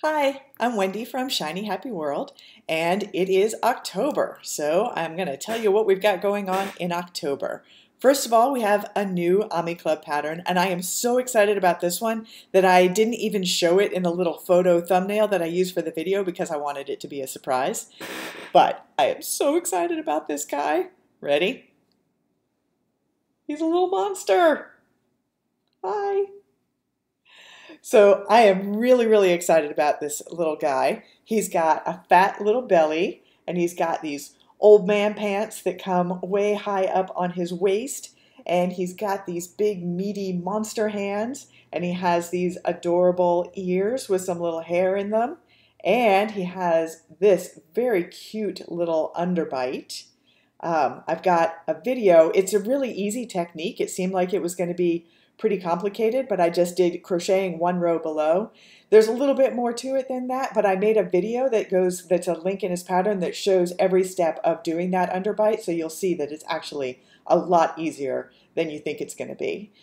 Hi, I'm Wendy from Shiny Happy World, and it is October, so I'm going to tell you what we've got going on in October. First of all, we have a new Ami Club pattern, and I am so excited about this one that I didn't even show it in the little photo thumbnail that I used for the video because I wanted it to be a surprise. But I am so excited about this guy. Ready? He's a little monster. Hi. So I am really excited about this little guy. He's got a fat little belly, and he's got these old man pants that come way high up on his waist, and he's got these big meaty monster hands, and he has these adorable ears with some little hair in them, and he has this very cute little underbite. I've got a video. It's a really easy technique. It seemed like it was going to be pretty complicated, but I just did crocheting one row below. There's a little bit more to it than that, but I made a video that's a link in his pattern that shows every step of doing that underbite, so you'll see that it's actually a lot easier than you think it's going to be.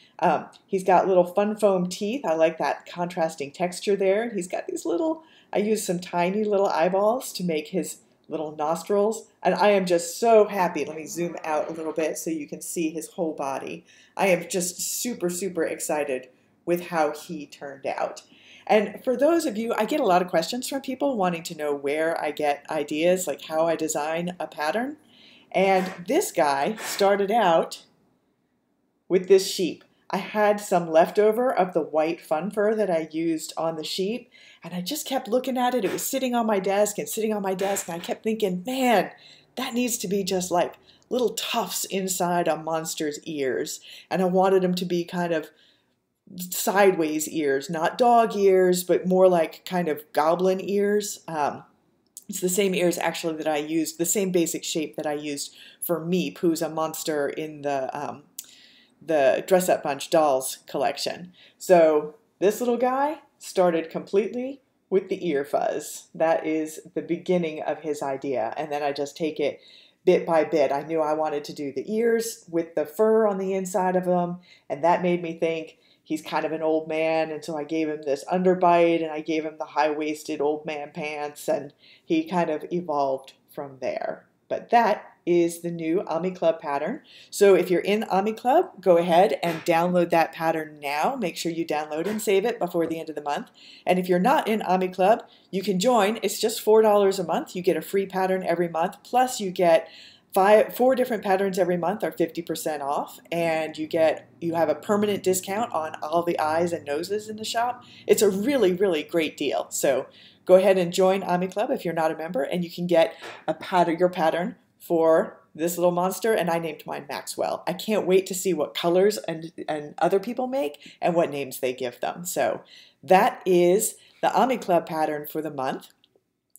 He's got little fun foam teeth. I like that contrasting texture there. He's got these little, I used some tiny little eyeballs to make his little nostrils, and I am just so happy. Let me zoom out a little bit so you can see his whole body. I am just super excited with how he turned out. And for those of you, I get a lot of questions from people wanting to know where I get ideas, like how I design a pattern. And this guy started out with this sheep. I had some leftover of the white fun fur that I used on the sheep, and I just kept looking at it. It was sitting on my desk and sitting on my desk, and I kept thinking, man, that needs to be just like little tufts inside a monster's ears. And I wanted them to be kind of sideways ears, not dog ears, but more like kind of goblin ears. It's the same ears actually that I used, the same basic shape that I used for Meep, who's a monster in the Dress Up Bunch dolls collection. So this little guy started completely with the ear fuzz. That is the beginning of his idea. And then I just take it bit by bit. I knew I wanted to do the ears with the fur on the inside of them, and that made me think he's kind of an old man, and so I gave him this underbite, and I gave him the high-waisted old man pants, and he kind of evolved from there. But that is the new Ami Club pattern. So if you're in Ami Club, go ahead and download that pattern now. Make sure you download and save it before the end of the month. And if you're not in Ami Club, you can join. It's just $4 a month. You get a free pattern every month, plus you get four different patterns every month are 50% off, and you have a permanent discount on all the eyes and noses in the shop. It's a really great deal. So go ahead and join Ami Club if you're not a member, and you can get your pattern for this little monster, and I named mine Maxwell. I can't wait to see what colors and other people make and what names they give them. So that is the Ami Club pattern for the month.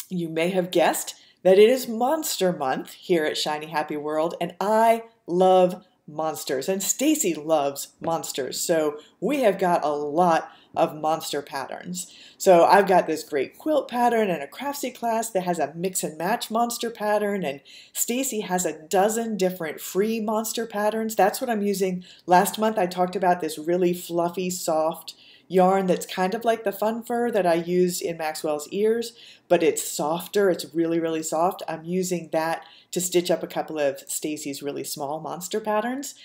You may have guessed that it is Monster Month here at Shiny Happy World, and I love monsters, and Stacy loves monsters, so we have got a lot of monster patterns. So I've got this great quilt pattern and a Craftsy class that has a mix and match monster pattern, and Stacy has a dozen different free monster patterns. That's what I'm using. Last month I talked about this really fluffy, soft yarn that's kind of like the fun fur that I used in Maxwell's ears, but it's softer. It's really soft. I'm using that to stitch up a couple of Stacy's really small monster patterns.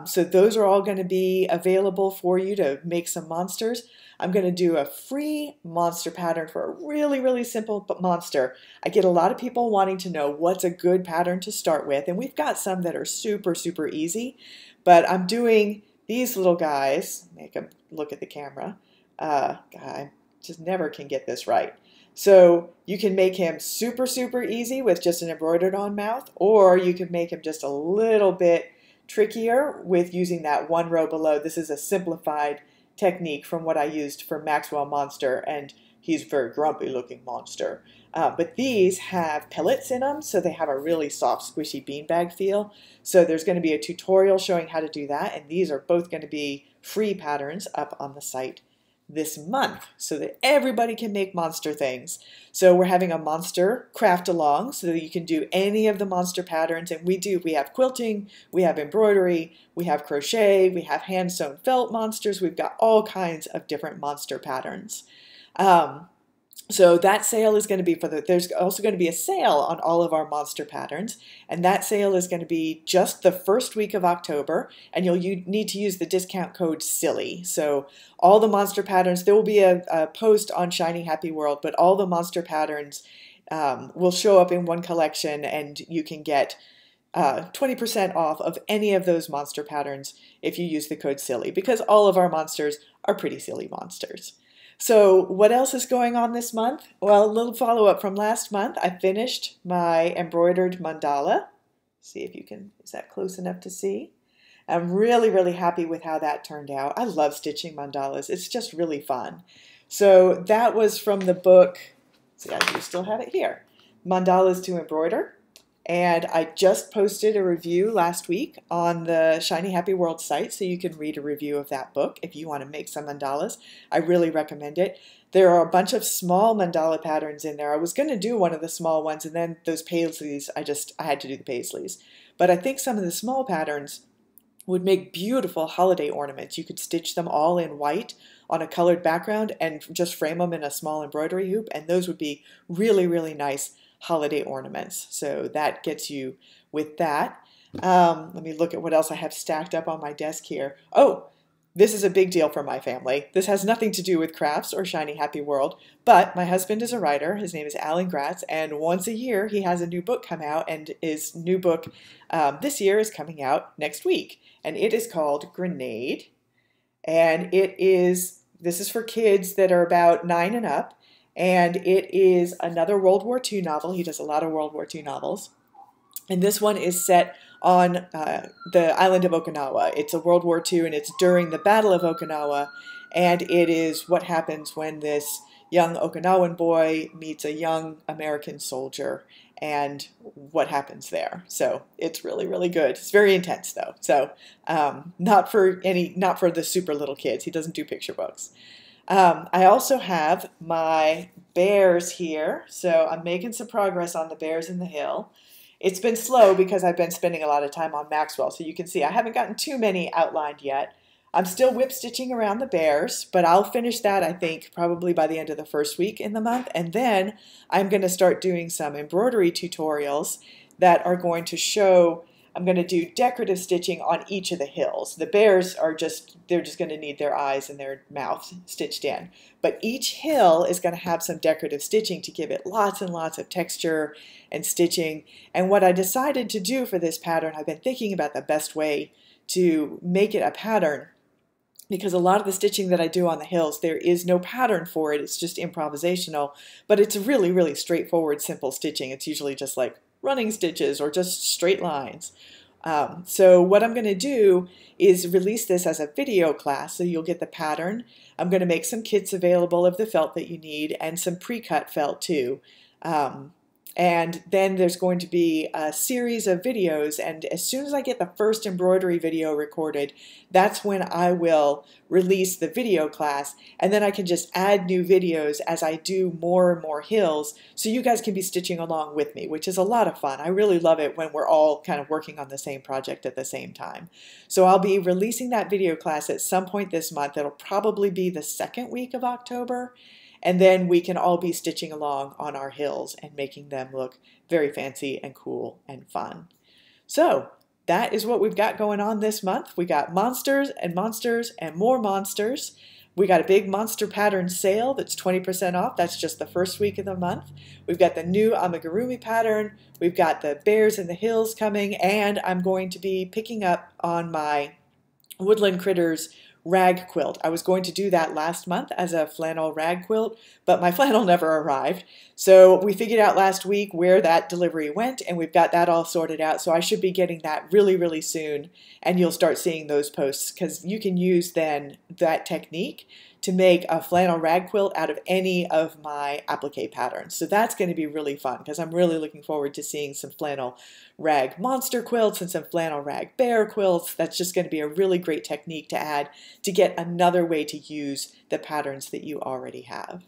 So those are all going to be available for you to make some monsters. I'm going to do a free monster pattern for a really simple monster. I get a lot of people wanting to know what's a good pattern to start with, and we've got some that are super easy, but I'm doing these little guys. Make them look at the camera. I just never can get this right. So you can make him super easy with just an embroidered on mouth, or you can make him just a little bit trickier with using that one row below. This is a simplified technique from what I used for Maxwell Monster, and he's a very grumpy looking monster. But these have pellets in them, so they have a really soft, squishy beanbag feel. So there's going to be a tutorial showing how to do that, and these are both going to be free patterns up on the site this month so that everybody can make monster things. So we're having a monster craft along so that you can do any of the monster patterns, and we have quilting, we have embroidery, we have crochet, we have hand sewn felt monsters. We've got all kinds of different monster patterns. So that sale is going to be there's also going to be a sale on all of our monster patterns, and that sale is going to be just the first week of October, and you need to use the discount code SILLY. So all the monster patterns, there will be a post on Shiny Happy World, but all the monster patterns will show up in one collection, and you can get 20% off of any of those monster patterns if you use the code SILLY, because all of our monsters are pretty silly monsters. So what else is going on this month? Well, a little follow-up from last month. I finished my embroidered mandala. See if you can, is that close enough to see? I'm really, really happy with how that turned out. I love stitching mandalas. It's just really fun. So that was from the book, see, I do still have it here, Mandalas to Embroider. And I just posted a review last week on the Shiny Happy World site, so you can read a review of that book if you want to make some mandalas. I really recommend it. There are a bunch of small mandala patterns in there. I was going to do one of the small ones, and then those paisleys, I had to do the paisleys. But I think some of the small patterns would make beautiful holiday ornaments. You could stitch them all in white on a colored background and just frame them in a small embroidery hoop, and those would be really, really nice holiday ornaments. So that gets you with that. Let me look at what else I have stacked up on my desk here. Oh, this is a big deal for my family. This has nothing to do with crafts or Shiny Happy World, but my husband is a writer. His name is Alan Gratz, and once a year he has a new book come out, and his new book this year is coming out next week, and it is called Grenade, and this is for kids that are about 9 and up, and it is another World War II novel. He does a lot of World War II novels. And this one is set on the island of Okinawa. It's a World War II, and it's during the Battle of Okinawa. And it is what happens when this young Okinawan boy meets a young American soldier and what happens there. So it's really, really good. It's very intense, though. So not for the super little kids. He doesn't do picture books. I also have my bears here, so I'm making some progress on the bears in the hill. It's been slow because I've been spending a lot of time on Maxwell, so you can see I haven't gotten too many outlined yet. I'm still whip stitching around the bears, but I'll finish that, I think, probably by the end of the first week in the month, and then I'm going to start doing some embroidery tutorials that are going to show. I'm going to do decorative stitching on each of the hills. The bears they're just going to need their eyes and their mouth stitched in. But each hill is going to have some decorative stitching to give it lots and lots of texture and stitching. And what I decided to do for this pattern, I've been thinking about the best way to make it a pattern, because a lot of the stitching that I do on the hills, there is no pattern for it. It's just improvisational, but it's really, really straightforward, simple stitching. It's usually just like running stitches or just straight lines. So what I'm going to do is release this as a video class, so you'll get the pattern. I'm going to make some kits available of the felt that you need, and some pre-cut felt too. And then there's going to be a series of videos, and as soon as I get the first embroidery video recorded, that's when I will release the video class, and then I can just add new videos as I do more and more hills, so you guys can be stitching along with me, which is a lot of fun. I really love it when we're all kind of working on the same project at the same time. So I'll be releasing that video class at some point this month. It'll probably be the second week of October. And then we can all be stitching along on our hills and making them look very fancy and cool and fun. So that is what we've got going on this month. We got monsters and monsters and more monsters. We got a big monster pattern sale that's 20% off. That's just the first week of the month. We've got the new amigurumi pattern. We've got the bears in the hills coming, and I'm going to be picking up on my Woodland Critters rag quilt. I was going to do that last month as a flannel rag quilt, but my flannel never arrived. So we figured out last week where that delivery went, and we've got that all sorted out. So I should be getting that really, really soon, and you'll start seeing those posts, because you can use then that technique to make a flannel rag quilt out of any of my applique patterns. So that's going to be really fun, because I'm really looking forward to seeing some flannel rag monster quilts and some flannel rag bear quilts. That's just going to be a really great technique to add to get another way to use the patterns that you already have.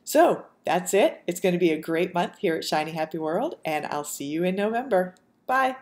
So that's it. It's going to be a great month here at Shiny Happy World, and I'll see you in November. Bye.